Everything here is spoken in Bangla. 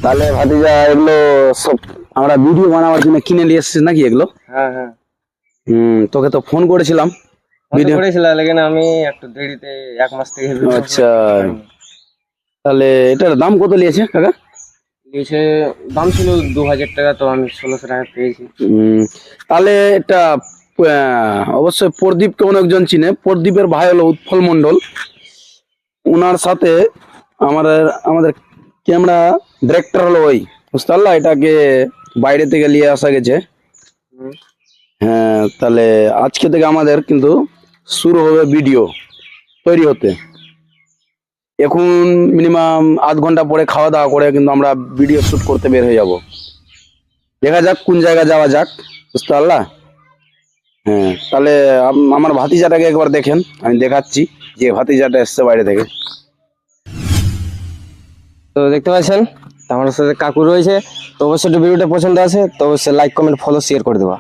তাহলে ভাতিজা এগুলো সব আমরা ভিডিও বানাবার জন্য কিনে নিয়ে এসেছিস নাকি এগুলো? হ্যাঁ হ্যাঁ তোকে তো ফোন করেছিলাম ভিডিও করেছিল, লেকিন আমি একটু দেরিতে 1 মাস থেকে video আচ্ছা করিনি। তাহলে এটার দাম কত নিয়েছে কাকা? নিচে দাম ছিল 2000 টাকা, তো আমি 1600 টাকা পেয়েছি। তাহলে এটা অবশ্যই প্রদীপকে অনেকজন চিনে। প্রদীপের ভাই হলো উৎফল মন্ডল, ওনার সাথে আমাদের আমাদের ক্যামেরা ডিরেক্টর হলো ওই, বুঝতে পারলা? এটাকে বাইরে থেকে নিয়ে আসা গেছে। হুম। হ্যাঁ, তাহলে আজকে থেকে আমাদের কিন্তু শুরু হবে ভিডিও তৈরি হতে। এখন মিনিমাম আধ ঘন্টা পরে খাওয়া দাওয়া করে কিন্তু আমরা ভিডিও শুট করতে বের হয়ে যাব। দেখা যাক কোন জায়গায় যাওয়া যাক, বুঝতে পারলা? হ্যাঁ, তাহলে আমার ভাতিজাটাকে একবার দেখেন, আমি দেখাচ্ছি যে ভাতিজাটা এসছে বাইরে থেকে। তো দেখতে পাচ্ছেন আমার সাথে কাকু রয়েছে। তো অবশ্যই ভিডিওটা পছন্দ আছে তো অবশ্যই লাইক কমেন্ট ফলো শেয়ার করে দেবা।